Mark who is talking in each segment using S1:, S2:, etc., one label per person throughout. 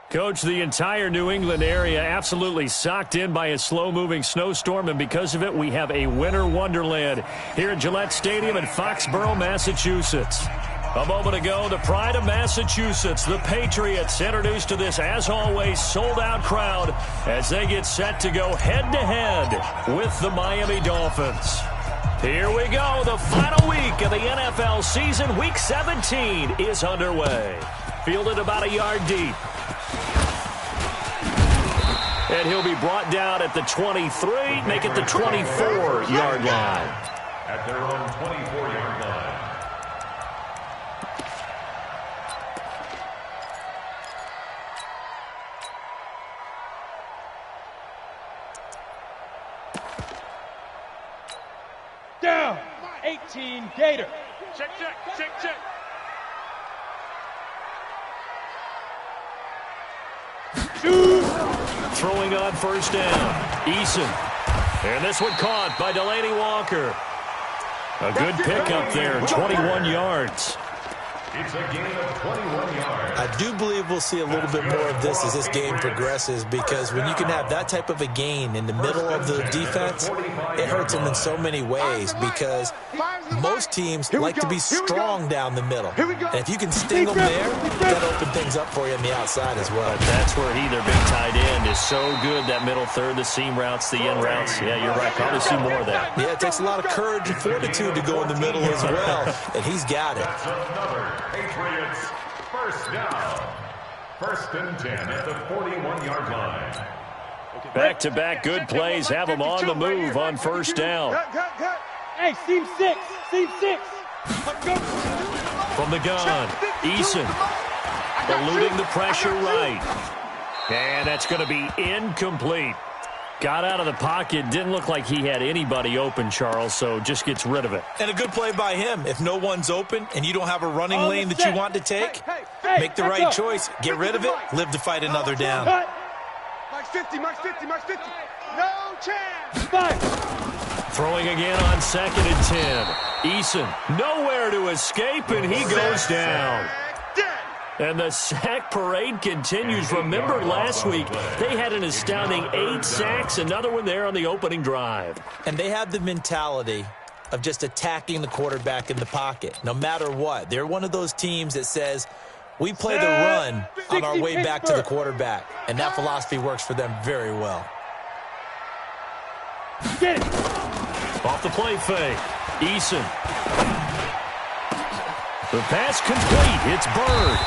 S1: Coach, the entire New England area absolutely socked in by a slow-moving snowstorm, and because of it, we have a winter wonderland here at Gillette Stadium in Foxborough, Massachusetts. A moment ago, the pride of Massachusetts, the Patriots, introduced to this, as always, sold-out crowd as they get set to go head-to-head with the Miami Dolphins. Here we go. The final week of the NFL season, Week 17, is underway. Fielded about a yard deep. And he'll be brought down at the 23, make it the 24-yard line.
S2: At their own 24-yard line.
S3: Down, 18, Gator.
S4: Check.
S1: Throwing on first down, Eason. And this one caught by Delaney Walker. A good pickup there, 21 yards.
S2: It's a gain of 21 yards.
S5: I do believe we'll see a little bit more of this as this game progresses, because when you can have that type of a gain in the middle of the defense, it hurts them in so many ways, because most teams like to be strong down the middle. And if you can sting them there, that'll open things up for you on the outside as well.
S1: That's where their big tight end is so good, that middle third, the seam routes, the end routes. Yeah, you're right. Probably see more of that.
S5: Yeah, it takes a lot of courage and fortitude to go in the middle as well, and he's got it.
S2: That's another Patriots first down. First and 10 at the 41-yard line.
S1: Back-to-back good plays have them on the move on first down.
S3: Hey, seam six.
S1: From the gun, Eason eluding the pressure right. And that's going to be incomplete. Got out of the pocket, didn't look like he had anybody open, Charles, so just gets rid of it.
S5: And a good play by him. If no one's open and you don't have a running lane that you want to take, make the right choice. Get rid of it, live to fight another down.
S4: Max 50. No chance.
S1: Throwing again on 2nd and 10. Eason nowhere to escape, and he goes down. And the sack parade continues. Remember last week, they had an astounding 8 sacks, another one there on the opening drive.
S5: And they have the mentality of just attacking the quarterback in the pocket, no matter what. They're one of those teams that says, we play the run on our way back to the quarterback. And that philosophy works for them very well.
S3: Get it.
S1: Off the play fake, Eason. The pass complete. It's Bird.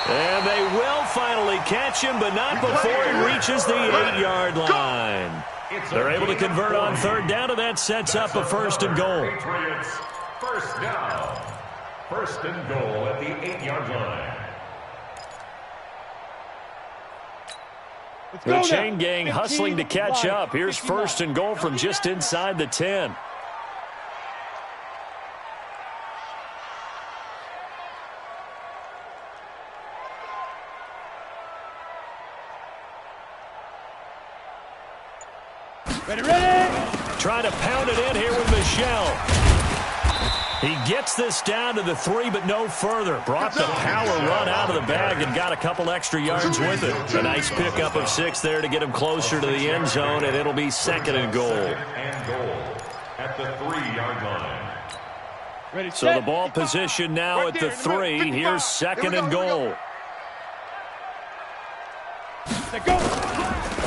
S1: And they will finally catch him, but not before he reaches the 8-yard line. They're able to convert on third down, and that sets up a first and goal.
S2: Patriots first down. First and goal at the 8-yard line.
S1: The chain gang hustling to catch up. Here's first and goal from just inside the 10.
S3: Ready.
S1: Trying to pound it in here with Michel. He gets this down to the 3, but no further. Brought the power run out of the bag and got a couple extra yards with it. A nice pickup of 6 there to get him closer to the end zone, and it'll be 2nd and goal.
S2: And goal at the 3-yard line.
S3: Ready,
S1: So the ball position now at the 3. Here's 2nd and goal.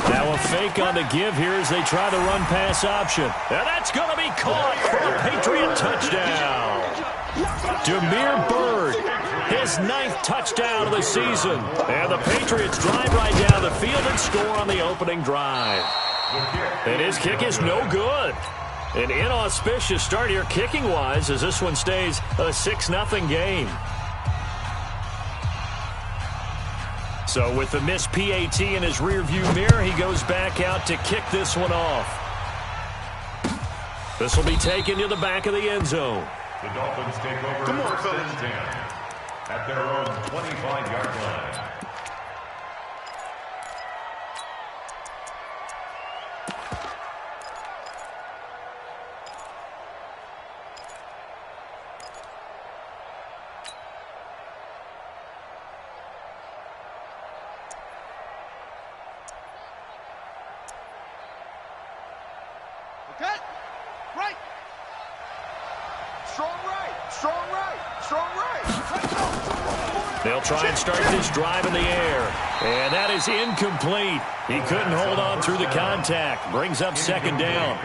S1: Now a fake on the give here as they try the run-pass option. And that's going to be caught for a Patriot touchdown. Demir Bird, his 9th touchdown of the season. And the Patriots drive right down the field and score on the opening drive. And his kick is no good. An inauspicious start here kicking-wise as this one stays a 6-0 game. So with the missed PAT in his rearview mirror, he goes back out to kick this one off. This will be taken to the back of the end zone.
S2: The Dolphins take over first and 10 at their own 25-yard line.
S4: Strong right. Strong right. Strong right.
S1: They'll try and start this drive in the air. And that is incomplete. He couldn't hold on through the contact. Brings up second down.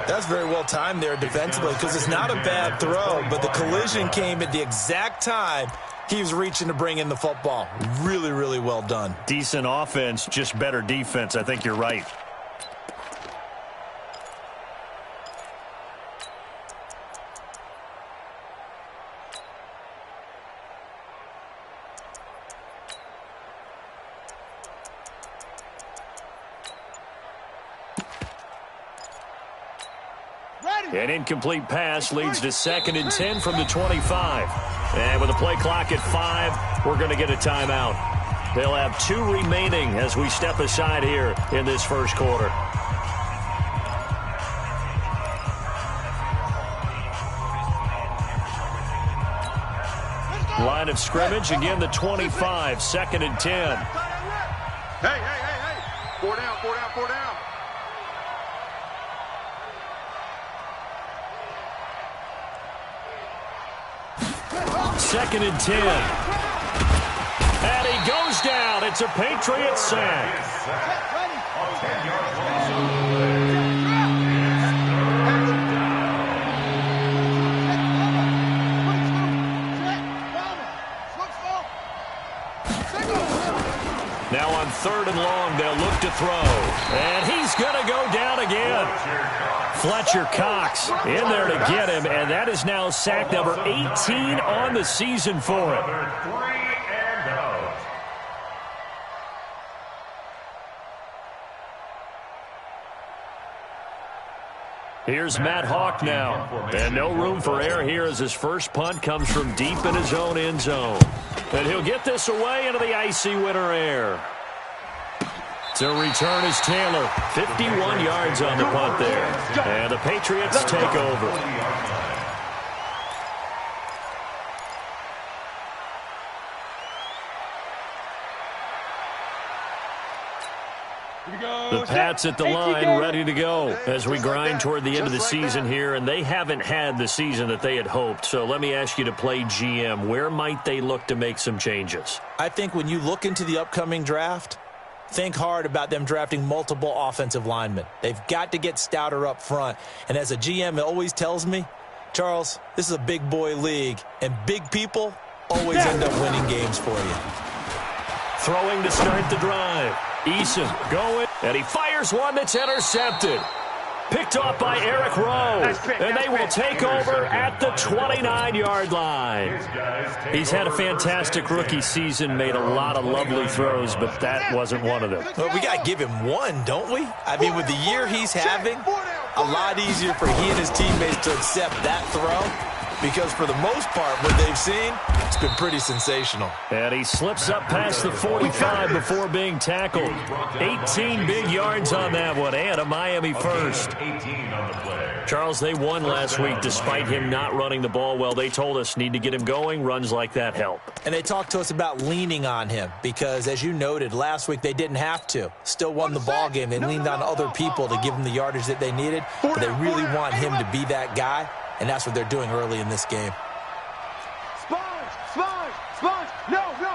S5: That's very well timed there defensively because it's not a bad throw, but the collision came at the exact time he was reaching to bring in the football. Really, really well done.
S1: Decent offense, just better defense. I think you're right. An incomplete pass leads to 2nd and 10 from the 25. And with the play clock at 5, we're going to get a timeout. They'll have 2 remaining as we step aside here in this first quarter. Line of scrimmage, again the 25, 2nd and 10.
S4: Hey. 4 down.
S1: 2nd and 10. And he goes down. It's a Patriots sack. Now on 3rd and long, they'll look to throw. And he's going to go down again. Fletcher Cox in there to get him, and that is now sack number 18 on the season for him. Here's Matt Hawk now, and no room for error here as his first punt comes from deep in his own end zone. And he'll get this away into the icy winter air. To return is Taylor. 51 yards on the punt there. And the Patriots take over. The Pats at the line ready to go as we grind toward the end of the season here, and they haven't had the season that they had hoped. So let me ask you to play GM. Where might they look to make some changes?
S5: I think when you look into the upcoming draft, think hard about them drafting multiple offensive linemen. They've got to get stouter up front. And as a GM, it always tells me, Charles, this is a big boy league, and big people always end up winning games for you.
S1: Throwing to start the drive. Eason going, and he fires one that's intercepted. Picked off by Eric Rowe, and they will take over at the 29-yard line. He's had a fantastic rookie season, made a lot of lovely throws, but that wasn't one of them.
S5: Well, we got to give him one, don't we? I mean, with the year he's having, a lot easier for he and his teammates to accept that throw. Because for the most part, what they've seen, it's been pretty sensational.
S1: And he slips up past the 45 before being tackled. 18 big yards on that one, and a Miami first. Charles, they won last week despite him not running the ball well. They told us need to get him going. Runs like that help.
S5: And they talked to us about leaning on him because, as you noted, last week they didn't have to. Still won the ball game. They leaned on other people to give them the yardage that they needed, but they really want him to be that guy. And that's what they're doing early in this game.
S4: Sponge! No! Go!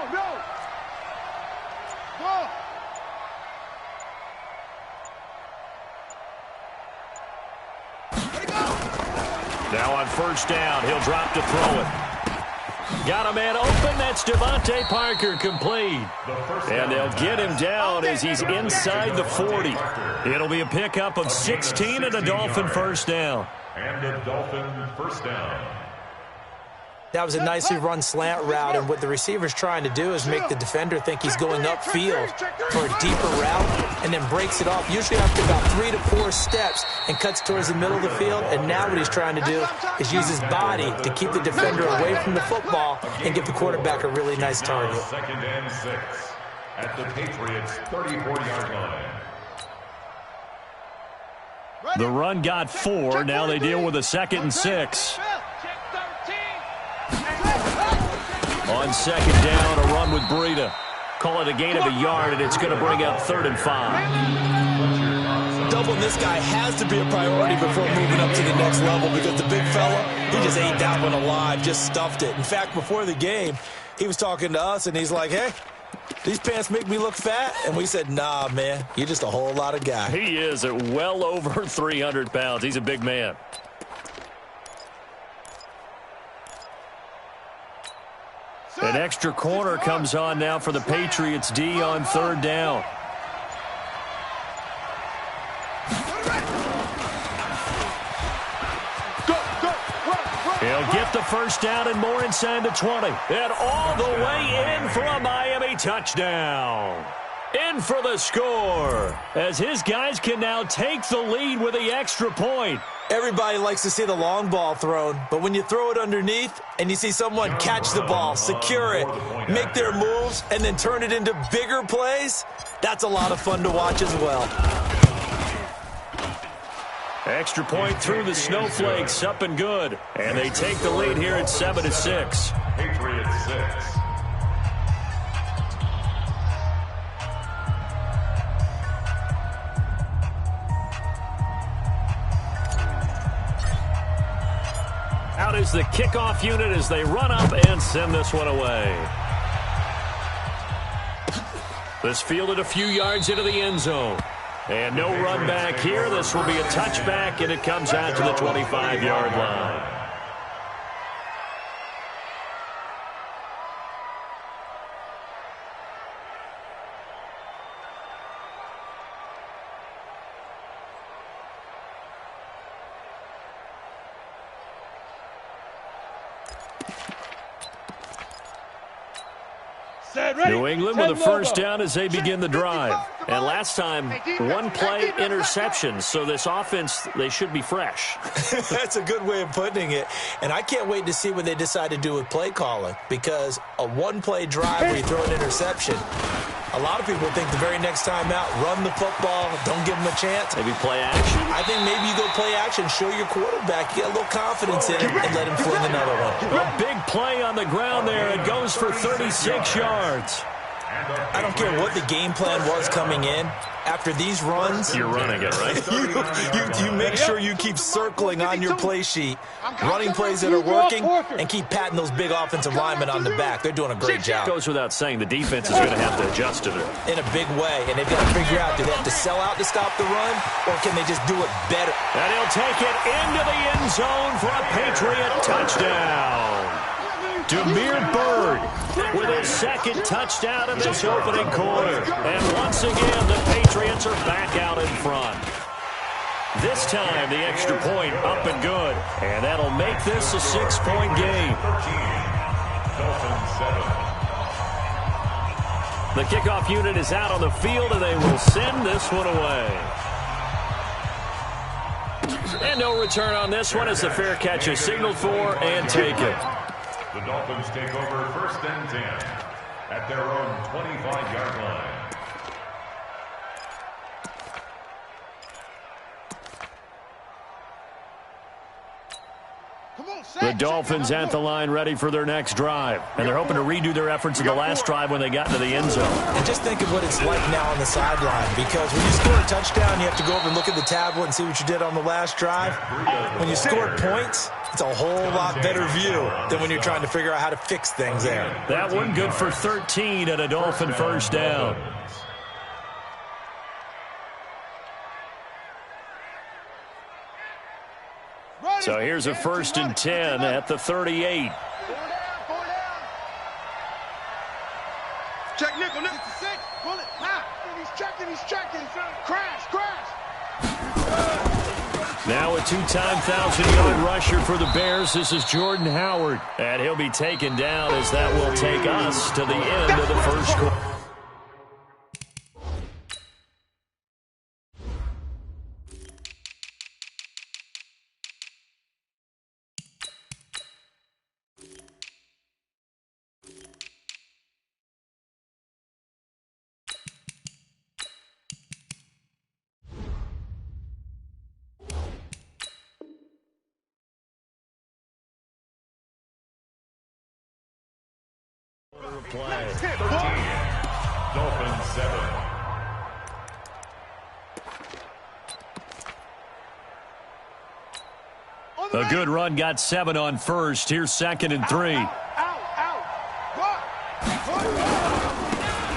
S1: Now on first down, he'll drop to throw it. Got a man open. That's Devontae Parker complete. And they'll get him down as he's inside the 40. It'll be a pickup of 16 and a Dolphin first down.
S2: And a Dolphin first down.
S5: That was a nicely run slant route, and what the receiver's trying to do is make the defender think he's going upfield for a deeper route and then breaks it off, usually after about 3 to 4 steps, and cuts towards the middle of the field. And now what he's trying to do is use his body to keep the defender away from the football and give the quarterback a really nice target.
S2: 2nd and 6 at the Patriots' 34-yard line.
S1: The run got 4. Now they deal with a 2nd and 6. On 2nd down, a run with Breida. Call it a gain of a yard, and it's going to bring up 3rd and 5.
S5: Double Tackling this guy has to be a priority before moving up to the next level because the big fella, he just ate that one alive, just stuffed it. In fact, before the game, he was talking to us, and he's like, hey, these pants make me look fat? And we said, nah, man, you're just a whole lot of guy.
S1: He is at well over 300 pounds. He's a big man. An extra corner comes on now for the Patriots D on third down. He'll get the first down and more inside the 20. And all the way in for a Miami touchdown. In for the score, as his guys can now take the lead with the extra point.
S5: Everybody likes to see the long ball thrown, but when you throw it underneath and you see someone catch the ball, secure it, make their moves, and then turn it into bigger plays, that's a lot of fun to watch as well.
S1: Extra point through the snowflakes, up and good. And they take the lead here at 7-6.
S2: Patriots 6.
S1: Out is the kickoff unit as they run up and send this one away. This fielded a few yards into the end zone. And no run back here. This will be a touchback, and it comes out to the 25-yard line. New England with a first down as they begin the drive. And last time, one play interception. So this offense, they should be fresh.
S5: That's a good way of putting it. And I can't wait to see what they decide to do with play calling, because a one-play drive where you throw an interception, a lot of people think the very next time out, run the football, don't give them a chance.
S1: Maybe play action.
S5: I think maybe you go play action, show your quarterback, get a little confidence in him, and let him fling another one.
S1: A big play on the ground there. It goes for 36 yards.
S5: I don't care what the game plan was coming in. After these runs,
S1: you're running it, right?
S5: you make sure you keep circling on your play sheet, running plays that are working, and keep patting those big offensive linemen on the back. They're doing a great job.
S1: Goes without saying, the defense is going to have to adjust to it.
S5: In a big way, and they've got to figure out, do they have to sell out to stop the run, or can they just do it better?
S1: And he'll take it into the end zone for a Patriot touchdown. Demir Bird with his second touchdown in this opening quarter. And once again, the Patriots are back out in front. This time, the extra point up and good. And that'll make this a 6-point game. The kickoff unit is out on the field, and they will send this one away. And no return on this one as the fair catch is signaled for and taken.
S2: The Dolphins take over 1st and 10 at their own 25-yard line.
S1: The Dolphins at the line ready for their next drive. And they're hoping to redo their efforts in the last drive when they got into the end zone.
S5: And just think of what it's like now on the sideline, because when you score a touchdown, you have to go over and look at the tablet and see what you did on the last drive. When you score points, it's a whole lot better view than when you're trying to figure out how to fix things there.
S1: That one good for 13 and a Dolphin first down. So here's a 1st and 10 at the 38.
S4: Check nickel, nickel. Pull it, now. He's checking. Crash.
S1: Now a two-time 1,000-yard rusher for the Bears. This is Jordan Howard. And he'll be taken down as that will take us to the end of the first quarter. Play.
S2: 13, Dolphins 7.
S1: A good run got 7 on first. Here's 2nd and 3.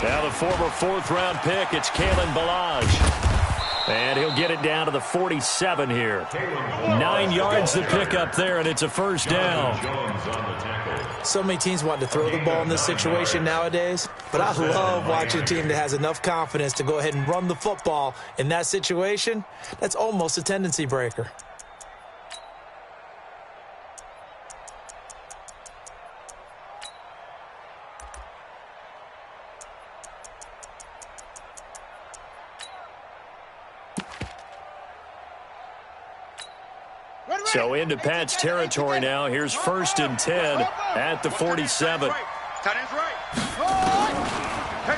S1: Now the former 4th-round pick, it's Kalen Ballage. And he'll get it down to the 47 here. 9 yards to pick up there, and it's a first down.
S5: So many teams want to throw the ball in this situation nowadays, but I love watching a team that has enough confidence to go ahead and run the football in that situation. That's almost a tendency breaker.
S1: So into Pat's territory now. Here's 1st and 10 at the 47.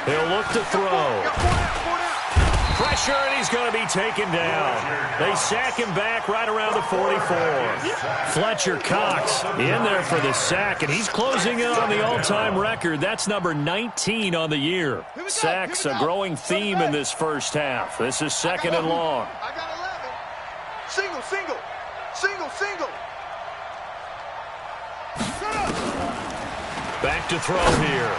S1: He'll look to throw. Pressure, and he's going to be taken down. They sack him back right around the 44. Fletcher Cox in there for the sack, and he's closing in on the all-time record. That's number 19 on the year. Sacks, a growing theme in this first half. This is 2nd and long.
S4: I got 11. Single.
S1: Back to throw here.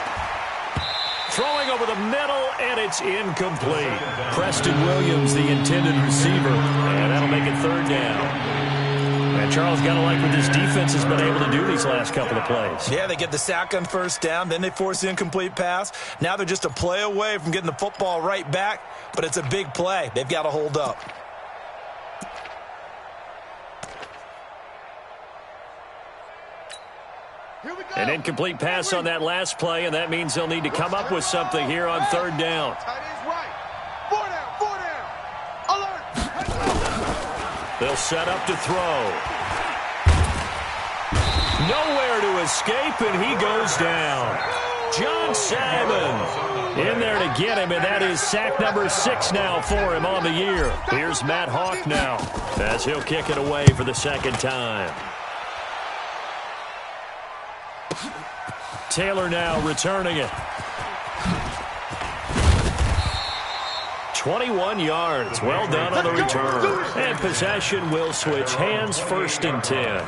S1: Throwing over the middle, and it's incomplete. Preston Williams, the intended receiver, and that'll make it 3rd down. And Charles, got to like what this defense has been able to do these last couple of plays.
S5: Yeah, they get the sack on 1st down, then they force the incomplete pass. Now they're just a play away from getting the football right back, but it's a big play. They've got to hold up.
S1: An incomplete pass on that last play, and that means they'll need to come up with something here on 3rd down. They'll set up to throw. Nowhere to escape, and he goes down. John Simon in there to get him, and that is sack number 6 now for him on the year. Here's Matt Hawk now as he'll kick it away for the 2nd time. Taylor now returning it. 21 yards. Well done on the return. And possession will switch hands. 1st and 10.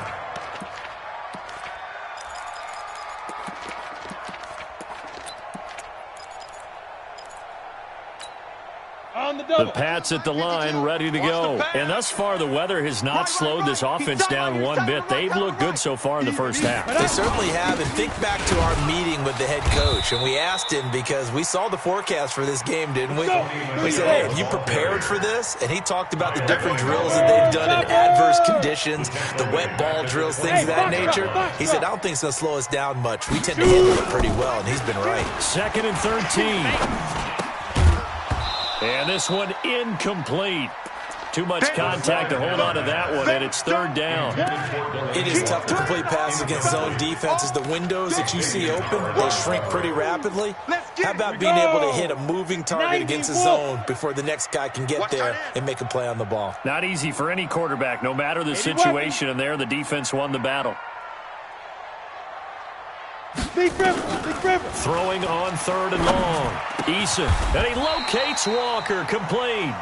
S1: The Pats at the line, ready to go. And thus far, the weather has not slowed this offense down one bit. They've looked good so far in the first half.
S5: They certainly have. And think back to our meeting with the head coach. And we asked him, because we saw the forecast for this game, didn't we? We said, hey, have you prepared for this? And he talked about the different drills that they've done in adverse conditions, the wet ball drills, things of that nature. He said, I don't think it's going to slow us down much. We tend to handle it pretty well, and he's been right.
S1: 2nd and 13. And this one incomplete. Too much contact to hold on to that one, and it's 3rd down.
S5: It is tough to complete passes against zone defenses. The windows that you see open, they shrink pretty rapidly. How about being able to hit a moving target against a zone before the next guy can get there and make a play on the ball?
S1: Not easy for any quarterback, no matter the situation, and there the defense won the battle.
S3: Big River.
S1: Throwing on 3rd and long. Eason, and he locates Walker, complete.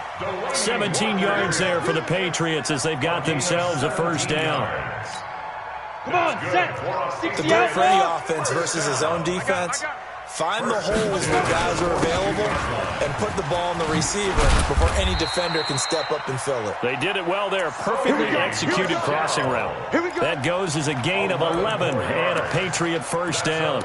S1: 17 yards there for the Patriots as they've got themselves a 1st down.
S3: Come on, set.
S5: The goal for any offense versus his own defense, find the holes where guys are available and put the ball on the receiver before any defender can step up and fill it.
S1: They did it well there. Perfectly executed crossing route. That goes as a gain of 11 and a Patriot 1st down.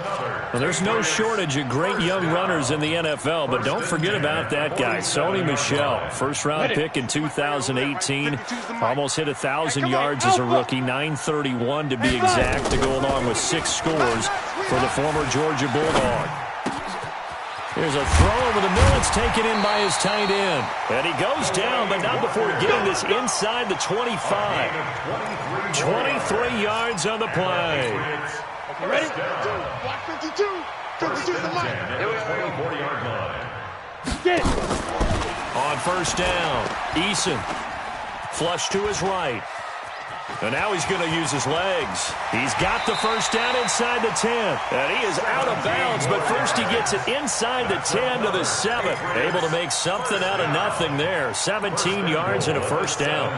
S1: Well, there's no shortage of great young runners in the NFL, but don't forget about that guy, Sony Michel. 1st-round pick in 2018. Almost hit 1,000 yards as a rookie, 931 to be exact, to go along with 6 scores for the former Georgia Bulldog. Here's a throw over the middle. It's taken in by his tight end. And he goes down, but not before getting this inside the 25. 23 yards on the play.
S4: Okay, ready? Block 52. 52's the line.
S3: Get it.
S1: On 1st down, Eason. Flush to his right. And now he's going to use his legs. He's got the 1st down inside the 10. And he is out of bounds, but first he gets it inside the 10 to the 7. Able to make something out of nothing there. 17 yards and a 1st down.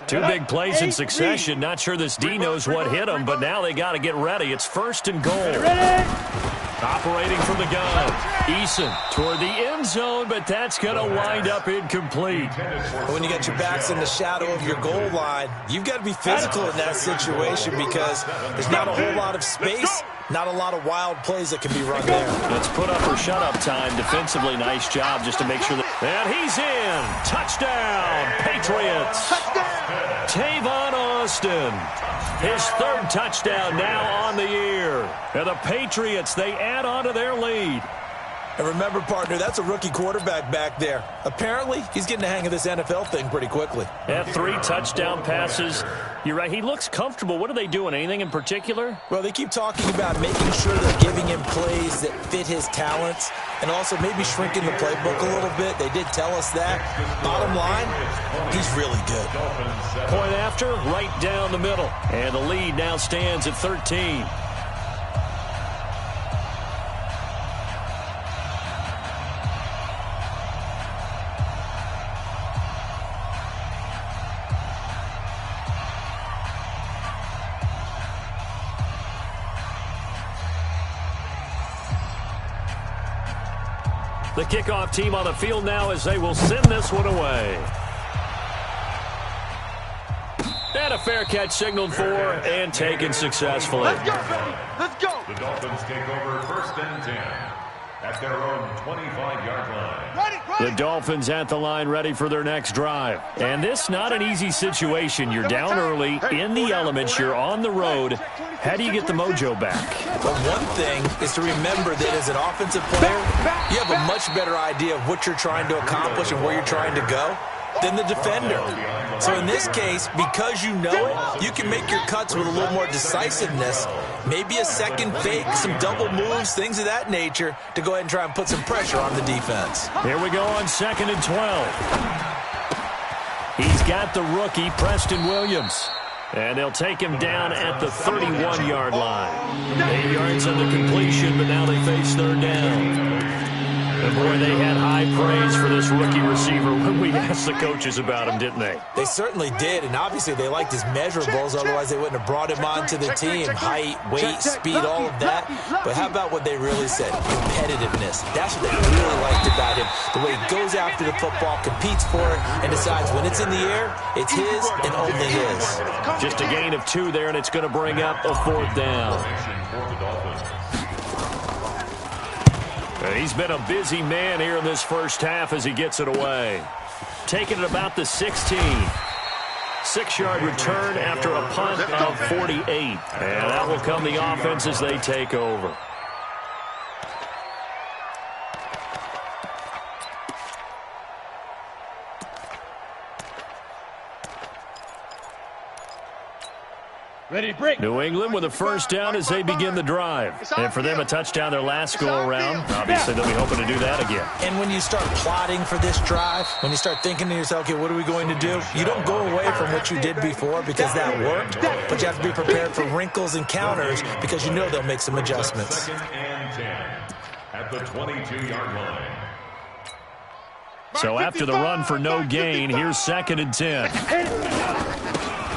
S1: Two big plays in succession. Not sure this D knows what hit him, but now they got to get ready. It's 1st and goal. Operating from the gun. Eason toward the end zone, but that's going to wind up incomplete.
S5: When you got your backs in the shadow of your goal line, you've got to be physical in that situation because there's not a whole lot of space, not a lot of wild plays that can be run there.
S1: Let's put up or shut up time. Defensively, nice job just to make sure that. And he's in. Touchdown, Patriots. Tavon Austin. His 3rd touchdown now on the year. And the Patriots, they add on to their lead.
S5: And remember, partner, that's a rookie quarterback back there. Apparently, he's getting the hang of this NFL thing pretty quickly.
S1: Had 3 touchdown passes. You're right. He looks comfortable. What are they doing? Anything in particular?
S5: Well, they keep talking about making sure they're giving him plays that fit his talents and also maybe shrinking the playbook a little bit. They did tell us that. Bottom line, he's really good.
S1: Point after, right down the middle. And the lead now stands at 13. The kickoff team on the field now as they will send this one away. And a fair catch signaled for and taken successfully.
S4: Let's go, baby. Let's go.
S2: The Dolphins take over 1st and 10 at their own 25-yard line.
S1: The Dolphins at the line ready for their next drive. And this not an easy situation. You're down early, in the elements, you're on the road. How do you get the mojo back?
S5: Well, one thing is to remember that as an offensive player, you have a much better idea of what you're trying to accomplish and where you're trying to go than the defender. So in this case, because you know it, you can make your cuts with a little more decisiveness, maybe a second fake, some double moves, things of that nature, to go ahead and try and put some pressure on the defense.
S1: Here we go on 2nd and 12. He's got the rookie, Preston Williams. And they'll take him down at the 31-yard line. 8 yards on the completion, but now they face 3rd down. And boy, they had high praise for this rookie receiver when we asked the coaches about him, didn't they?
S5: They certainly did, and obviously they liked his measurables, otherwise they wouldn't have brought him onto the team. Height, weight, speed, all of that. But how about what they really said? Competitiveness. That's what they really liked about him. The way he goes after the football, competes for it, and decides when it's in the air, it's his and only his.
S1: Just a gain of 2 there, and it's going to bring up a 4th down. He's been a busy man here in this first half as he gets it away. Taking it about the 16. 6-yard return after a punt of 48. And that will come the offense as they take over.
S3: Ready to break.
S1: New England with a 1st down as they begin the drive. And for them, a touchdown their last go-around. Obviously, they'll be hoping to do that again.
S5: And when you start plotting for this drive, when you start thinking to yourself, okay, what are we going to do? You don't go away from what you did before because that worked, but you have to be prepared for wrinkles and counters because you know they'll make some adjustments.
S2: 2nd and 10 at the 22-yard line.
S1: So after the run for no gain, here's 2nd and 10.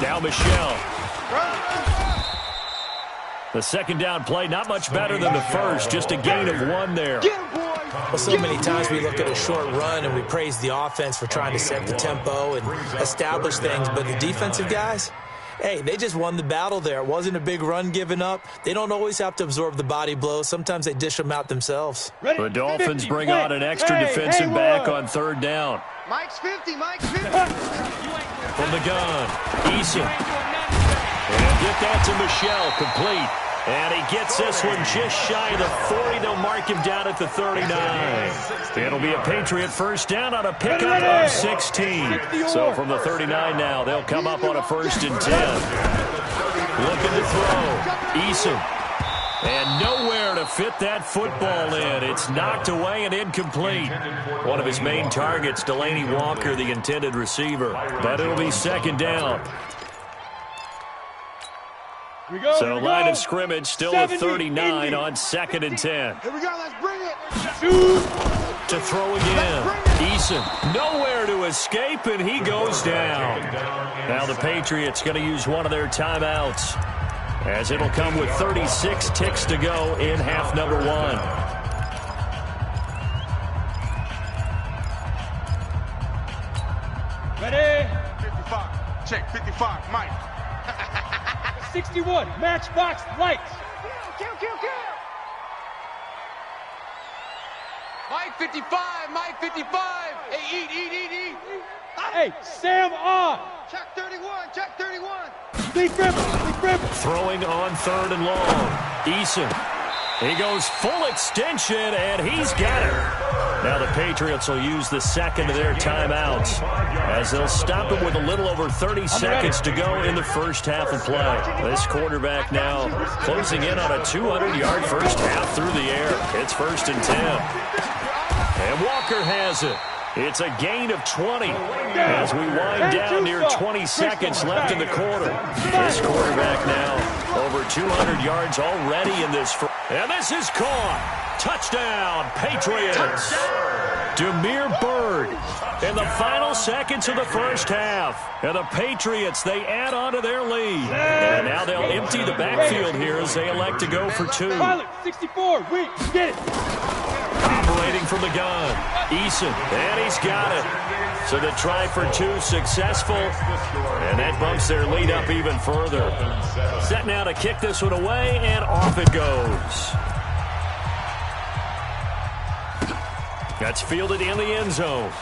S1: Now Michelle. The 2nd down play, not much better than the first, just a gain of 1 there.
S5: Well, so many times we look at a short run and we praise the offense for trying to set the tempo and establish things, but the defensive guys, hey, they just won the battle there. It wasn't a big run given up. They don't always have to absorb the body blows. Sometimes they dish them out themselves.
S1: The Dolphins bring on an extra defensive back on 3rd down.
S4: Mike's 50, Mike's 50.
S1: From the gun, Eason. And get that to Michelle, complete. And he gets this one just shy of the 40. They'll mark him down at the 39. It'll be a Patriot 1st down on a pickup of 16. So from the 39 now, they'll come up on a 1st and 10. Looking to throw. Eason. And nowhere to fit that football in. It's knocked away and incomplete. One of his main targets, Delaney Walker, the intended receiver. But it'll be 2nd down. So line of scrimmage still at 39 on 2nd and 10.
S4: Here we go, let's bring it.
S1: To throw again. Eason, nowhere to escape, and he goes down. Now the Patriots going to use one of their timeouts, as it'll come with 36 ticks to go in half number one.
S3: Ready?
S4: 55. Check 55. Mike.
S3: 61. Matchbox lights.
S4: Kill.
S6: Mike 55, Mike 55. Hey, eat.
S3: Hey, Sam on.
S4: Check 31. Check 31.
S3: Big rip.
S1: Throwing on 3rd and long. Eason. He goes full extension, and he's got it. Now the Patriots will use the second of their timeouts, as they'll stop it with a little over 30 seconds to go in the first half of play. This quarterback now closing in on a 200-yard first half through the air. It's 1st and 10. And Walker has it. It's a gain of 20 as we wind down near 20 seconds left in the quarter. This quarterback now over 200 yards already in this. And this is caught. Touchdown, Patriots. Demir Bird in the final seconds of the first half. And the Patriots, they add on to their lead. And now they'll empty the backfield here as they elect to go for 2.
S3: Pilot 64. Wait, get it.
S1: Operating from the gun. Eason, and he's got it. So the try for 2 successful, and that bumps their lead up even further. Set now to kick this one away, and off it goes. That's fielded in the end zone.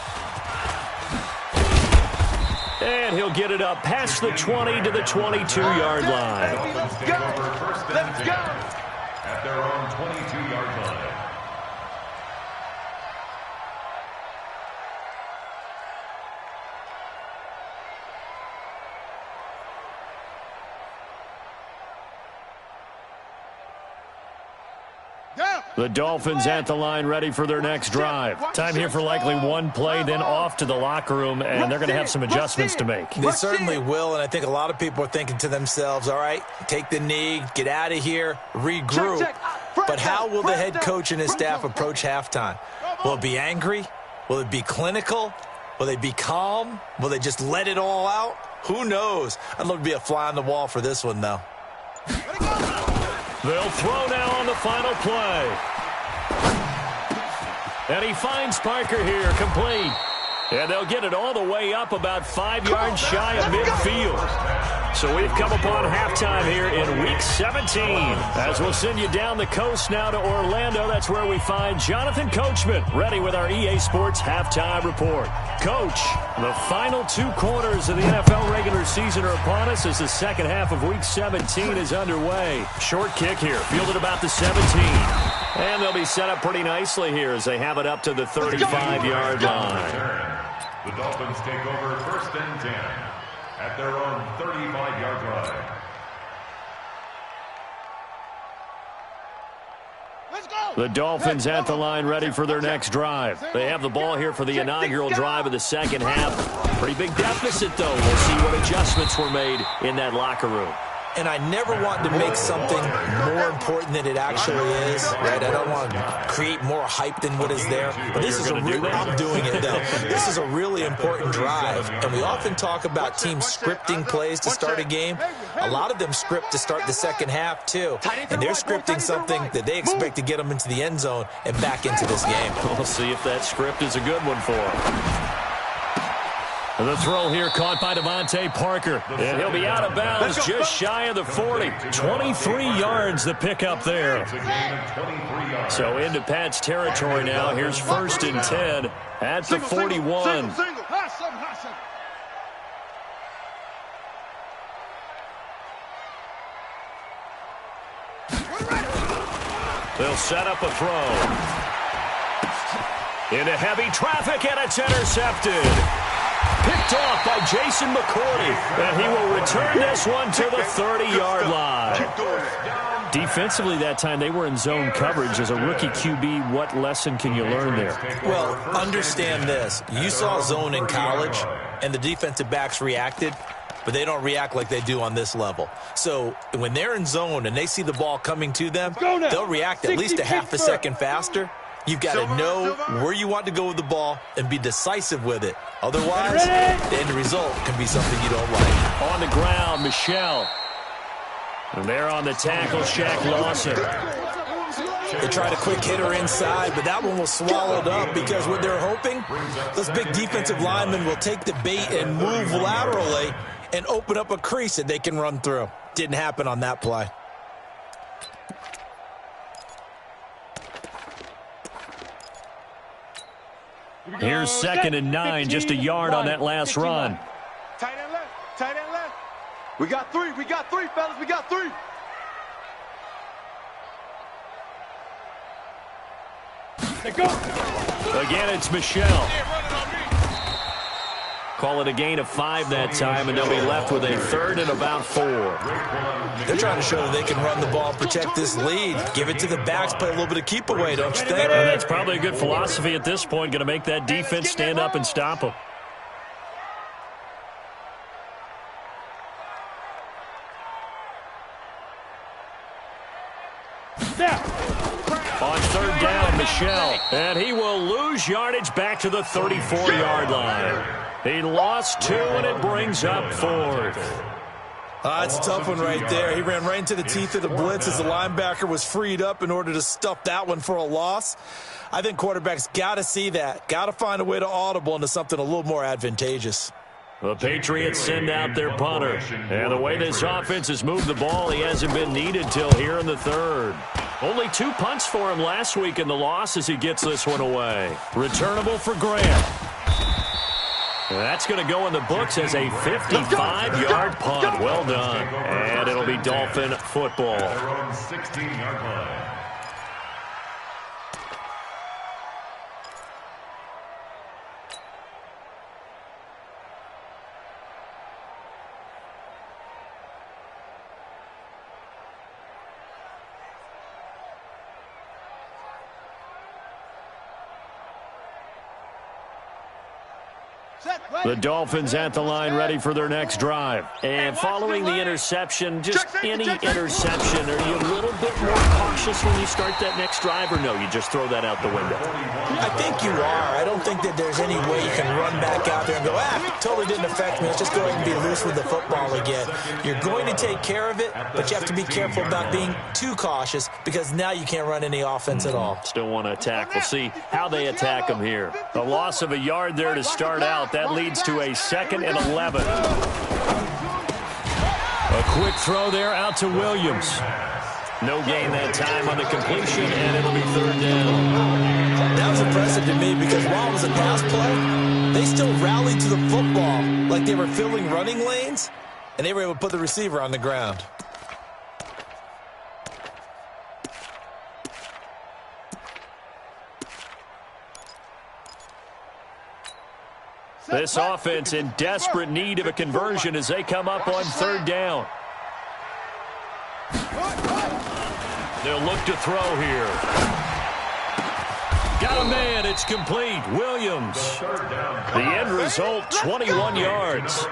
S1: And he'll get it up past the 20 to the 22-yard line.
S4: Let's go.
S2: At their own 22-yard line.
S1: The Dolphins at the line, ready for their next drive. Time here for likely one play, then off to the locker room, and they're going to have some adjustments to make.
S5: They certainly will, and I think a lot of people are thinking to themselves, all right, take the knee, get out of here, regroup. But how will the head coach and his staff approach halftime? Will it be angry? Will it be clinical? Will they be calm? Will they just let it all out? Who knows? I'd love to be a fly on the wall for this one, though.
S1: They'll throw now on the final play. And he finds Parker here, complete. And they'll get it all the way up about 5 yards shy of midfield. So we've come upon halftime here in Week 17. As we'll send you down the coast now to Orlando, that's where we find Jonathan Coachman, ready with our EA Sports Halftime Report. Coach, the final 2 quarters of the NFL regular season are upon us as the second half of Week 17 is underway. Short kick here, fielded about the 17. And they'll be set up pretty nicely here as they have it up to the 35-yard line.
S2: The Dolphins take over 1st and 10 at their own 35-yard line.
S1: The Dolphins at the line, ready for their next drive. They have the ball here for the inaugural drive of the second half. Pretty big deficit, though. We'll see what adjustments were made in that locker room.
S5: And I never want to make something more important than it actually is, right? I don't want to create more hype than what is there. But this is I'm doing it, though. This is a really important drive. And we often talk about teams scripting plays to start a game. A lot of them script to start the second half, too. And they're scripting something that they expect to get them into the end zone and back into this game.
S1: We'll see if that script is a good one for them. The throw here caught by Devontae Parker. And he'll be out of bounds just shy of the 40. 23 yards the pickup there. So into Pat's territory now. Here's 1st and 10 at the 41. They'll set up a throw. Into heavy traffic, and it's intercepted. Picked off by Jason McCourty, and he will return this one to the 30-yard line. Defensively that time, they were in zone coverage. As a rookie QB, what lesson can you learn there?
S5: Well, understand this. You saw zone in college, and the defensive backs reacted, but they don't react like they do on this level. So when they're in zone and they see the ball coming to them, they'll react at least a half a second faster. You've got to know where you want to go with the ball and be decisive with it. Otherwise, the end result can be something you don't like.
S1: On the ground, Michelle. And there on the tackle, Shaq Lawson.
S5: They tried a quick hitter inside, but that one was swallowed up because what they're hoping, those big defensive linemen will take the bait and move laterally and open up a crease that they can run through. Didn't happen on that play.
S1: Here's 2nd and 9, just a yard on that last run.
S6: Tight end left, tight end left. We got three, fellas, we got three.
S1: Again, it's Michelle. Call it a gain of 5 that time, and they'll be left with a 3rd and about 4.
S5: They're trying to show that they can run the ball and protect this lead. Give it to the backs, play a little bit of keep away, don't you think?
S1: And that's probably a good philosophy at this point, going to make that defense stand up and stop them. On 3rd down, Michelle, and he will lose yardage back to the 34-yard line. He lost 2, and it brings up 4th.
S5: That's a tough one right there. He ran right into the teeth of the blitz as the linebacker was freed up in order to stuff that one for a loss. I think quarterbacks got to see that, got to find a way to audible into something a little more advantageous.
S1: The Patriots send out their punter. And the way this offense has moved the ball, he hasn't been needed till here in the 3rd. Only 2 punts for him last week in the loss as he gets this one away. Returnable for Grant. That's going to go in the books as a 55-yard punt. Well done. And it'll be Dolphin football.
S2: 16-yard line.
S1: The Dolphins at the line ready for their next drive. And following the interception, just any interception, are you a little bit more cautious when you start that next drive, or no, you just throw that out the window?
S5: I think you are. I don't think that there's any way you can run back out there and go, totally didn't affect me. Let's just go ahead and be loose with the football again. You're going to take care of it, but you have to be careful about being too cautious because now you can't run any offense at all.
S1: Still want to attack. We'll see how they attack them here. A loss of a yard there to start out. That leads to a 2nd and 11. A quick throw there out to Williams. No gain that time on the completion, and it'll be 3rd down.
S5: That was impressive to me because while it was a pass play, they still rallied to the football like they were filling running lanes, and they were able to put the receiver on the ground.
S1: This offense in desperate need of a conversion as they come up on 3rd down. They'll look to throw here. Got a man. It's complete. Williams. The end result, 21 yards.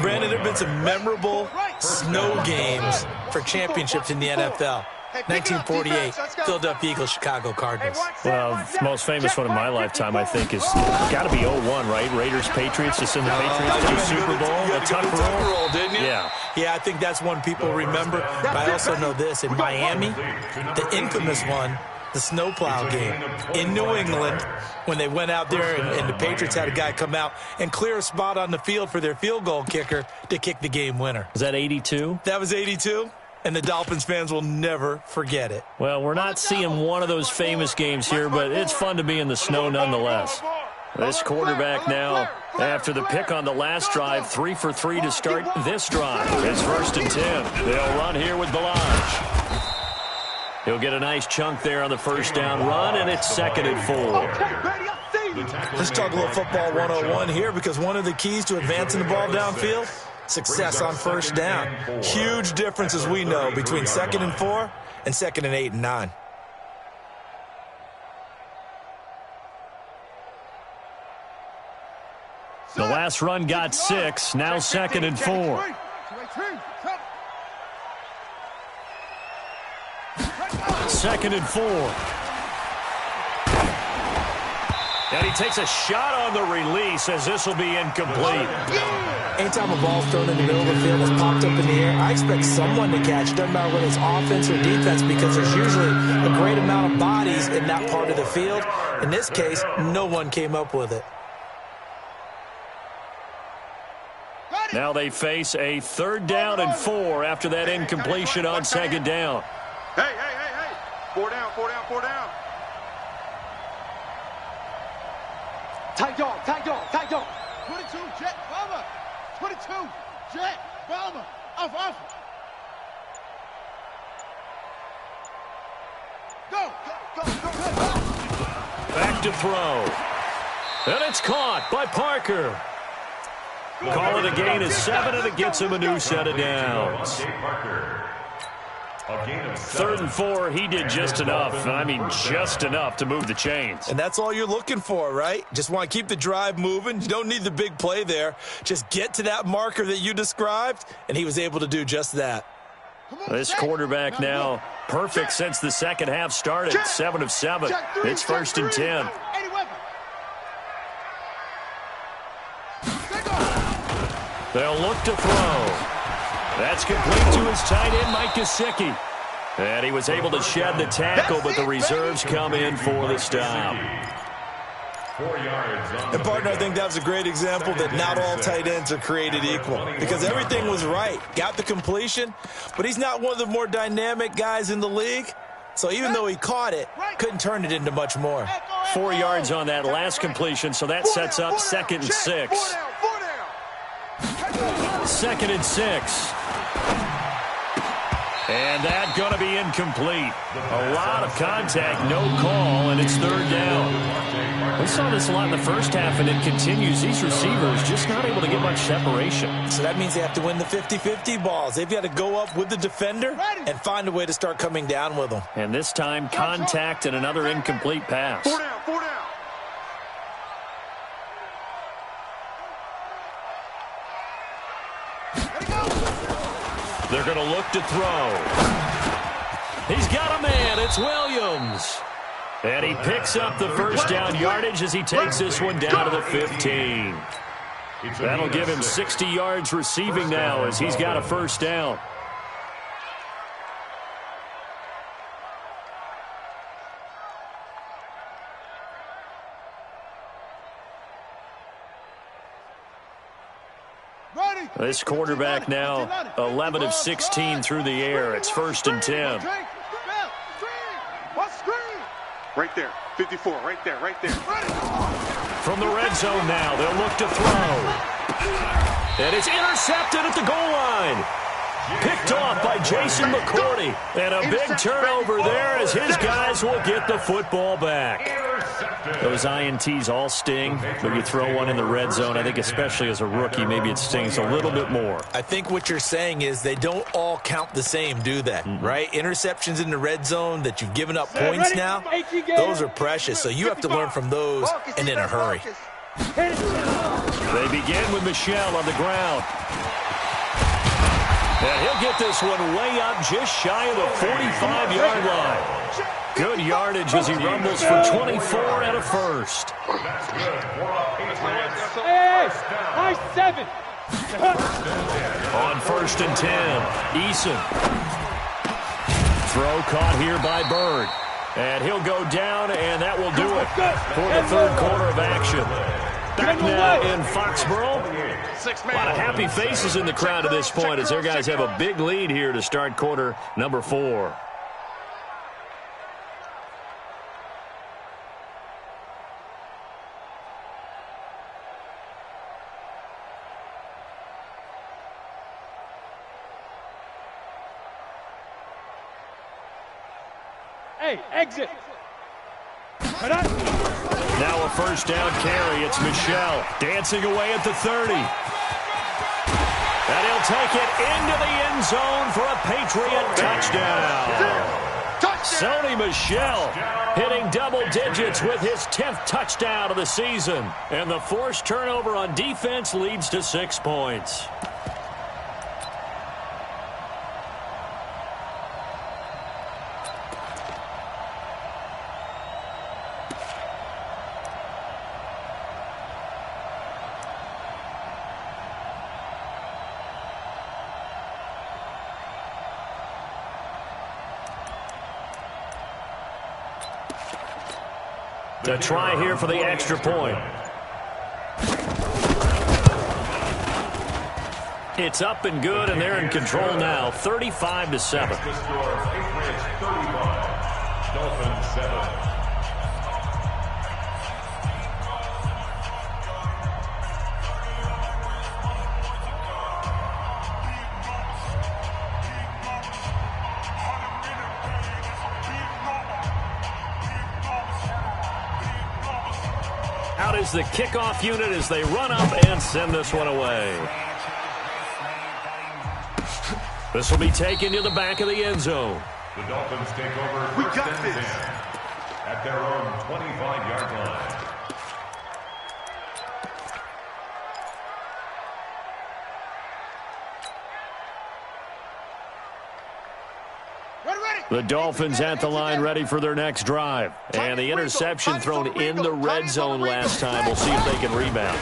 S5: Brandon, there have been some memorable snow games for championships in the NFL. 1948, Philadelphia Eagles, Chicago Cardinals.
S1: Well, the most famous one in my lifetime, I think, is got to be 01, right? Raiders, Patriots, to send the Patriots to the Super Bowl.
S5: You had to go to Tucker Roll, didn't you?
S1: Yeah.
S5: Yeah, I think that's one people remember. But I also know this. In Miami, the infamous one, the snowplow game in New England, when they went out there and the Patriots had a guy come out and clear a spot on the field for their field goal kicker to kick the game winner.
S1: Was that 82?
S5: That was 82. And the Dolphins fans will never forget it.
S1: Well, we're not seeing one of those famous games here, but it's fun to be in the snow nonetheless. This quarterback now, after the pick on the last drive, 3 for 3 to start this drive. It's 1st and 10. They'll run here with Balaj. He'll get a nice chunk there on the 1st down run, and it's 2nd and 4.
S5: Let's talk a little football 101 here, because one of the keys to advancing the ball downfield, success on 1st down. Huge difference, as we know, between 2nd and 4 and 2nd and 8 and 9.
S1: The last run got 6, now 2nd and 4. 2nd and 4. And he takes a shot on the release as this will be incomplete.
S5: Anytime a ball's thrown in the middle of the field that's popped up in the air, I expect someone to catch. Doesn't matter whether it's offense or defense, because there's usually a great amount of bodies in that part of the field. In this case, no one came up with it.
S1: Now they face a 3rd down and 4 after that incompletion on 2nd down.
S6: Hey. 4 down.
S4: Tight dog. 22, jet, bomber. 22, jet, bomber. Off. Go.
S1: Back to throw. And it's caught by Parker. Call it a gain of 7, and it gets him a new set of downs. 3rd and 4, he did just enough. I mean, just enough to move the chains.
S5: And that's all you're looking for, right? Just want to keep the drive moving. You don't need the big play there. Just get to that marker that you described, and he was able to do just that.
S1: This quarterback now perfect since the second half started. 7 of 7. It's 1st and 10. They'll look to throw. That's complete to his tight end, Mike Gesicki. And he was able to shed the tackle, but the reserves come in for the stop.
S2: 4 yards.
S5: And, partner, I think that was a great example that not all tight ends are created equal, because everything was right. Got the completion, but he's not one of the more dynamic guys in the league. So even though he caught it, couldn't turn it into much more.
S1: 4 yards on that last completion, so that sets up 2nd and 6. 2nd and 6. And that's going to be incomplete. A lot of contact, no call, and it's 3rd down. We saw this a lot in the first half, and it continues. These receivers just not able to get much separation.
S5: So that means they have to win the 50-50 balls. They've got to go up with the defender and find a way to start coming down with them.
S1: And this time, contact and another incomplete pass.
S6: 4 down.
S1: They're going to look to throw. He's got a man. It's Williams. And he picks up the 1st down yardage as he takes this one down to the 15. That'll give him 60 yards receiving now as he's got a 1st down. This quarterback now 11 of 16 through the air. It's 1st and 10.
S6: Right there. 54. Right there.
S1: From the red zone now, they'll look to throw. And it's intercepted at the goal line. Picked off by Jason McCourty. And a big turnover there as his guys will get the football back. Those INTs all sting, but you throw one in the red zone, I think especially as a rookie, maybe it stings a little bit more.
S5: I think what you're saying is they don't all count the same, do they? Right? Interceptions in the red zone that you've given up points now, those are precious. So you have to learn from those and in a hurry.
S1: They begin with Michel on the ground. And he'll get this one way up just shy of the 45-yard line. Good yardage as he rumbles for 24 and a 1st.
S3: Hey, nice 7.
S1: On 1st and 10, Eason. Throw caught here by Bird. And he'll go down, and that will do it for the 3rd quarter of action. Back now in Foxborough. A lot of happy faces in the crowd at this point as their guys have a big lead here to start quarter number 4.
S3: Hey, exit.
S1: Now a 1st down carry. It's Michel dancing away at the 30. And he'll take it into the end zone for a Patriot touchdown. Sony Michel hitting double digits with his 10th touchdown of the season. And the forced turnover on defense leads to 6 points. To try here for the extra point. It's up and good, and they're in control now, 35-7.
S2: The score, Patriots 35, Dolphins 7.
S1: Out is the kickoff unit as they run up and send this one away. This will be taken to the back of the end zone.
S2: The Dolphins take over first and 10 at their own 25-yard line.
S1: The Dolphins at the line ready for their next drive. And the interception thrown in the red zone last time. We'll see if they can rebound.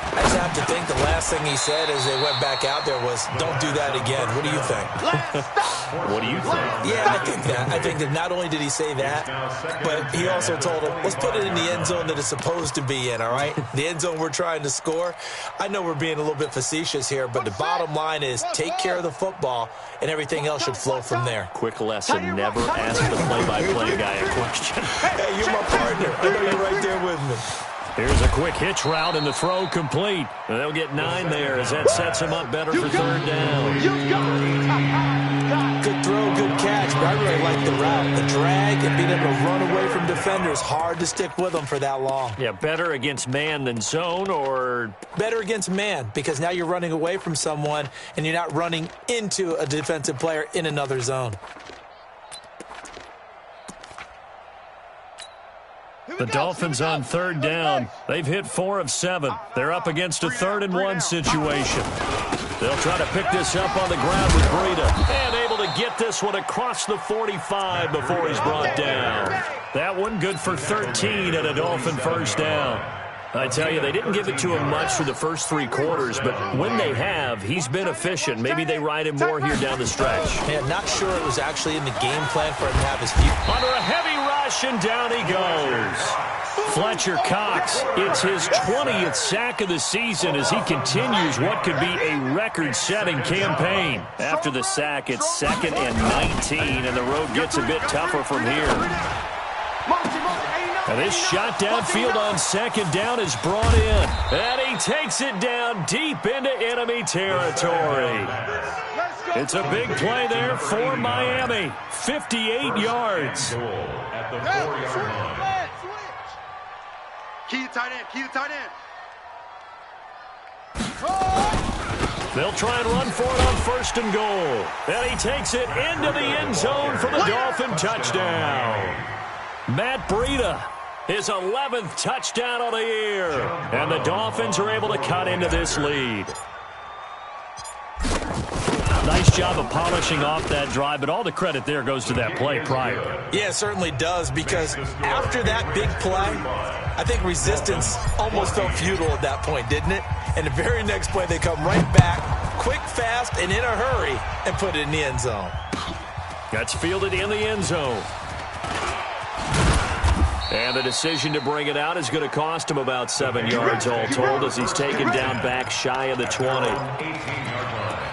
S5: I just have to think the last thing he said as they went back out there was, don't do that again. What do you think?
S1: What do you think?
S5: Yeah, I think that. I think that not only did he say that, but he also told him, let's put it in the end zone that it's supposed to be in, all right? The end zone we're trying to score. I know we're being a little bit facetious here, but the bottom line is take care of the football, and everything else should flow from there.
S1: Quick lesson, never ask the play-by-play guy a question.
S5: Hey, you're my partner. I know you're right there with me.
S1: Here's a quick hitch route, and the throw complete. And they'll get 9 there as that sets them up better for third down.
S5: Good throw, good catch, but I really like the route. The drag and being able to run away from defenders, hard to stick with them for that long.
S1: Yeah, better against man than zone, or?
S5: Better against man, because now you're running away from someone, and you're not running into a defensive player in another zone.
S1: The Dolphins on third down. They've hit 4 of 7. They're up against a 3rd-and-1 situation. They'll try to pick this up on the ground with Breida. And able to get this one across the 45 before he's brought down. That one good for 13 and a Dolphin first down. I tell you, they didn't give it to him much through the first 3 quarters, but when they have, he's been efficient. Maybe they ride him more here down the stretch.
S5: Man, not sure it was actually in the game plan for him to have his feet.
S1: Under a heavy rush, and down he goes. Fletcher Cox, it's his 20th sack of the season as he continues what could be a record-setting campaign. After the sack, it's 2nd and 19, and the road gets a bit tougher from here. And this shot downfield on 2nd down is brought in. And he takes it down deep into enemy territory. It's a big play there for Miami. 58 yards.
S2: At the 4-yard line.
S4: Key to tight end. Key to tight end.
S1: They'll try and run for it on 1st and goal. And he takes it into the end zone for the Dolphin touchdown. Matt Breida, his 11th touchdown of the year. And the Dolphins are able to cut into this lead. Nice job of polishing off that drive, but all the credit there goes to that play prior.
S5: Yeah, it certainly does, because after that big play, I think resistance almost felt futile at that point, didn't it? And the very next play, they come right back, quick, fast, and in a hurry, and put it in the end zone.
S1: That's fielded in the end zone. And the decision to bring it out is going to cost him about 7 yards all told as he's taken down back shy of the 20.
S2: 18-yard line.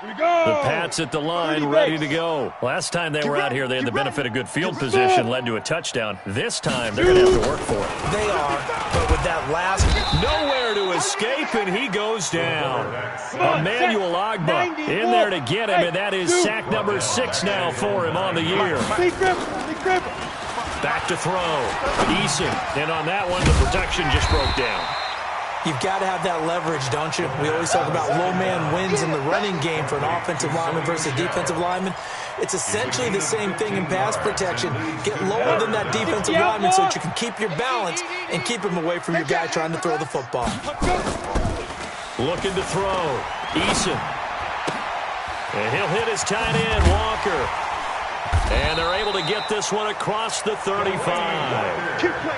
S1: The Pats at the line, ready to go. Last time they were out here, they had the benefit of good field position, led to a touchdown. This time, they're going to have to work for it.
S5: They are, but with that last...
S1: Nowhere to escape, and he goes down. Emmanuel Ogbah in there to get him, and that is sack number 6 now for him on the year. Back to throw. Eason, and on that one, the protection just broke down.
S5: You've got to have that leverage, don't you? We always talk about low man wins in the running game for an offensive lineman versus defensive lineman. It's essentially the same thing in pass protection. Get lower than that defensive lineman so that you can keep your balance and keep him away from your guy trying to throw the football.
S1: Looking to throw. Eason. And he'll hit his tight end, Walker. And they're able to get this one across the 35.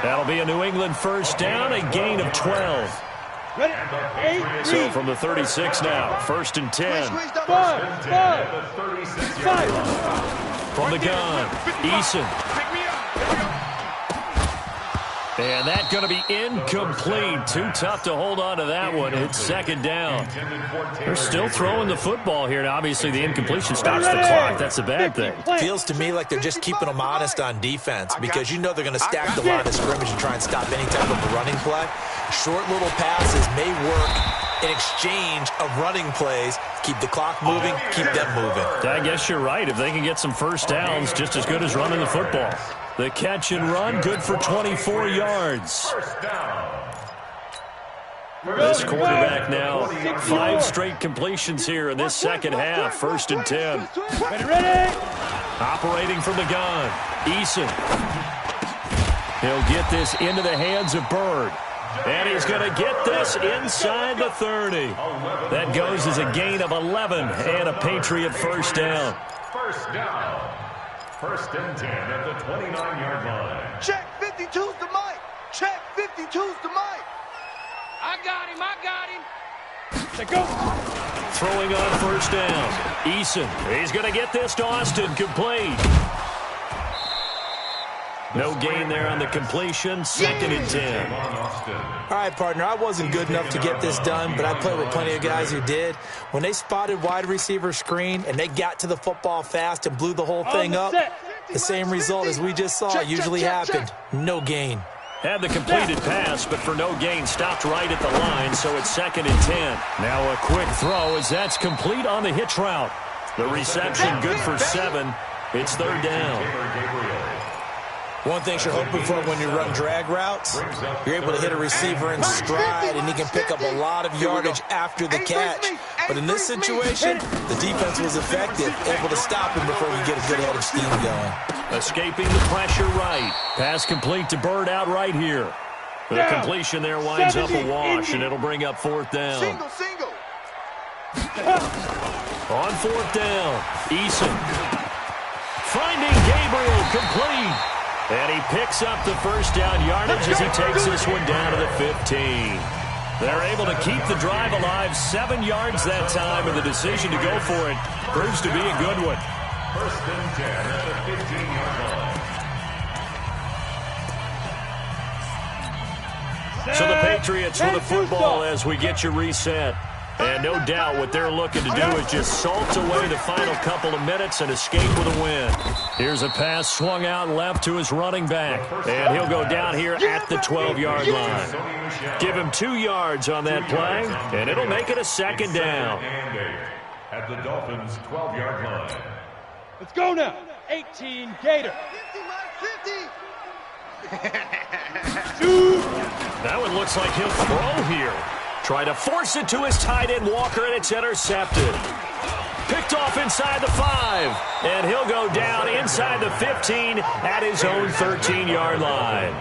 S1: That'll be a New England first down, a gain of 12. So from the 36 now, 1st and 10. From the gun, Eason. And that's going to be incomplete. Too tough to hold on to that one. It's second down. They're still throwing the football here. And obviously, the incompletion stops the clock. That's a bad thing.
S5: Feels to me like they're just keeping them honest on defense because you know they're going to stack the line of scrimmage and try and stop any type of a running play. Short little passes may work in exchange of running plays. Keep the clock moving, keep them moving.
S1: I guess you're right. If they can get some first downs, just as good as running the football. The catch and run, good for 24 yards. This quarterback now, 5 straight completions here in this second half. 1st and 10.
S3: Ready?
S1: Operating from the gun, Eason. He'll get this into the hands of Bird. And he's going to get this inside the 30. That goes as a gain of 11 and a Patriot first down.
S2: First down. 1st and 10 at the 29-yard line.
S4: Check 52's the mic. Check 52's the mic.
S3: I got him. Let's go.
S1: Throwing on first down. Eason. He's going to get this to Austin. Complete. No gain there on the completion. 2nd and 10.
S5: All right, partner, I wasn't good enough to get this done, but I played with plenty of guys who did. When they spotted wide receiver screen and they got to the football fast and blew the whole thing up, the same result as we just saw usually happened. No gain.
S1: Had the completed pass, but for no gain, stopped right at the line, so it's 2nd and 10. Now a quick throw as that's complete on the hitch route. The reception good for 7. It's 3rd down.
S5: One thing you're hoping for when you run drag routes, you're able to hit a receiver in stride, and he can pick up a lot of yardage after the catch. But in this situation, the defense was effective, able to stop him before you get a good head of steam going.
S1: Escaping the pressure right. Pass complete to Bird out right here. The completion there winds up a wash, and it'll bring up 4th down.
S4: Single.
S1: On 4th down, Eason. Finding Gabriel complete. And he picks up the first down yardage as he takes this one down to the 15. They're able to keep the drive alive, 7 yards that time, and the decision to go for it proves to be a good one.
S2: 1st and 10 at the 15-yard line.
S1: So the Patriots with the football as we get you reset. And no doubt what they're looking to do is just salt away the final couple of minutes and escape with a win. Here's a pass swung out left to his running back. And he'll go down here at the 12-yard line. Give him 2 yards on that play, and it'll make it a 2nd down.
S2: At the Dolphins' 12-yard line.
S3: Let's go now. 18 Gator.
S4: 50.
S1: That one looks like he'll throw here. Try to force it to his tight end, Walker, and it's intercepted. Picked off inside the 5, and he'll go down inside the 15 at his own 13-yard line.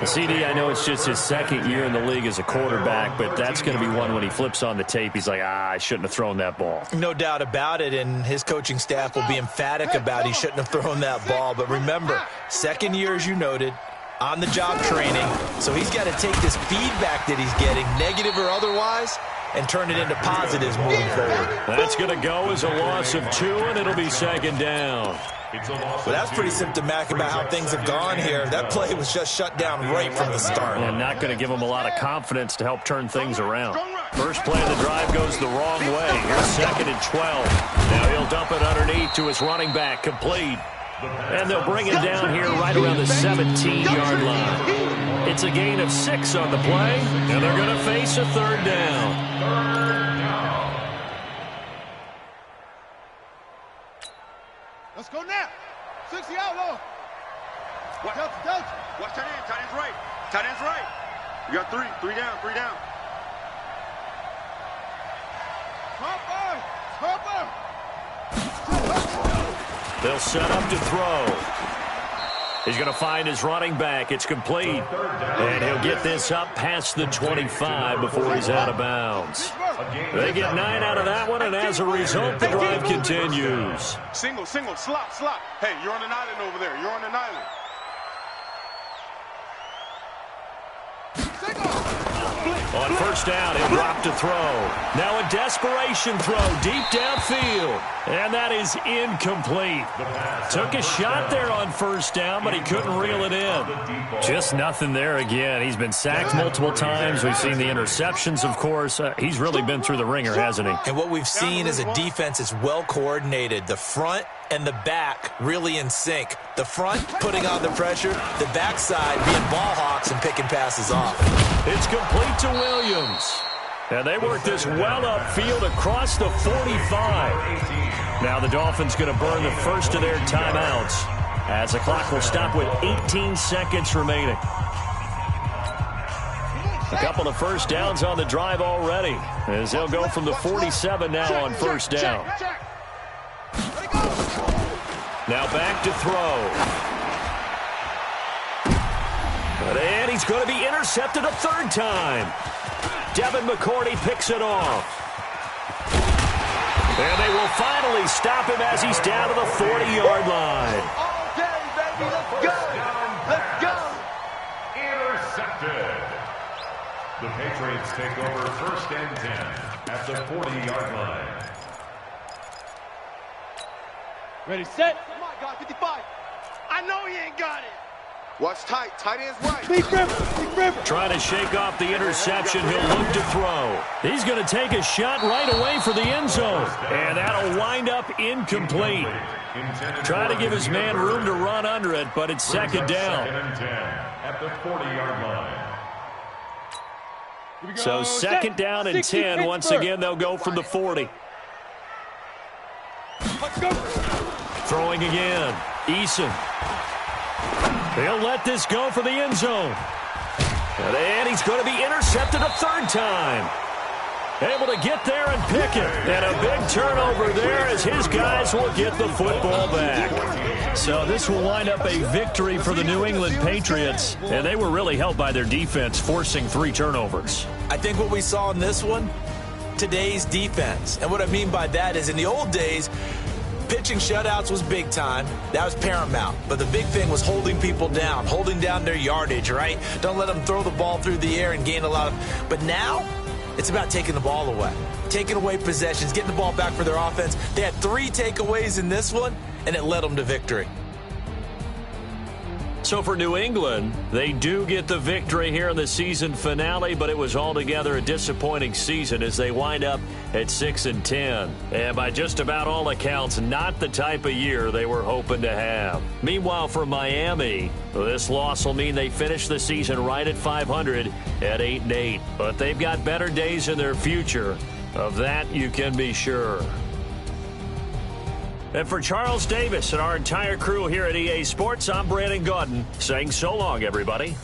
S1: CD, I know it's just his 2nd year in the league as a quarterback, but that's going to be one when he flips on the tape. He's like, I shouldn't have thrown that ball.
S5: No doubt about it, and his coaching staff will be emphatic about he shouldn't have thrown that ball. But remember, 2nd year, as you noted, on-the-job training, so he's got to take this feedback that he's getting, negative or otherwise, and turn it into positives moving forward.
S1: That's going to go as a loss of 2, and it'll be 2nd down.
S5: But that's pretty symptomatic about how things have gone here. That play was just shut down right from the start.
S1: And not going to give him a lot of confidence to help turn things around. First play of the drive goes the wrong way. Here's 2nd and 12. Now he'll dump it underneath to his running back, complete. And they'll bring him down here right around the 17-yard line. It's a gain of 6 on the play, and they're going to face a 3rd down.
S4: Let's go now. 60 out low. Delta.
S6: Watch tight end. Tight end's right. Tight end's right. We got 3. 3 down. 3 down.
S4: Hopper.
S1: They'll set up to throw. He's going to find his running back. It's complete. And he'll get this up past the 25 before he's out of bounds. They get 9 out of that one, and as a result, the drive continues.
S6: Single. Slop. Hey, you're on an island over there. You're on an island.
S1: On first down, he'll drop to throw. Now a desperation throw deep downfield. And that is incomplete. Took a shot there on first down, but he couldn't reel it in. Just nothing there again. He's been sacked multiple times. We've seen the interceptions, of course. He's really been through the ringer, hasn't he?
S5: And what we've seen is a defense that's well coordinated. The front and the back really in sync. The front putting on the pressure, the backside being ball hawks and picking passes off.
S1: It's complete to Williams. And they work this well upfield across the 45. Now the Dolphins going to burn the first of their timeouts as the clock will stop with 18 seconds remaining. A couple of first downs on the drive already as they'll go from the 47 now on first down. Now back to throw. And he's going to be intercepted a third time. Devin McCourty picks it off. And they will finally stop him as he's down to the 40-yard line.
S4: Okay, baby, let's go. Let's go.
S2: Intercepted. The Patriots take over first and 10 at the 40-yard line.
S3: Ready, set.
S4: Come on, God, 55. I know he ain't got it. Watch tight. Tight end's right.
S3: Big river.
S1: Trying to shake off the interception. He'll look to throw. He's going to take a shot right away for the end zone. And that'll wind up incomplete. Trying to give his man room to run under it, but it's second down.
S2: Second and 10 at the 40-yard line.
S1: So second down and 10. Once again, they'll go from the 40.
S3: Let's go.
S1: Throwing again. Eason. He'll let this go for the end zone. And he's going to be intercepted a third time. Able to get there and pick it. And a big turnover there as his guys will get the football back. So this will wind up a victory for the New England Patriots. And they were really helped by their defense, forcing 3 turnovers.
S5: I think what we saw in this one, today's defense. And what I mean by that is in the old days, pitching shutouts was big time. That was paramount. But the big thing was holding people down, holding down their yardage, right? Don't let them throw the ball through the air and gain a lot of... But now, it's about taking the ball away. Taking away possessions, getting the ball back for their offense. They had 3 takeaways in this one, and it led them to victory.
S1: So for New England, they do get the victory here in the season finale, but it was altogether a disappointing season as they wind up at 6-10. And by just about all accounts, not the type of year they were hoping to have. Meanwhile, for Miami, this loss will mean they finish the season right at 500 at 8-8. But they've got better days in their future. Of that, you can be sure. And for Charles Davis and our entire crew here at EA Sports, I'm Brandon Gaudin saying so long, everybody.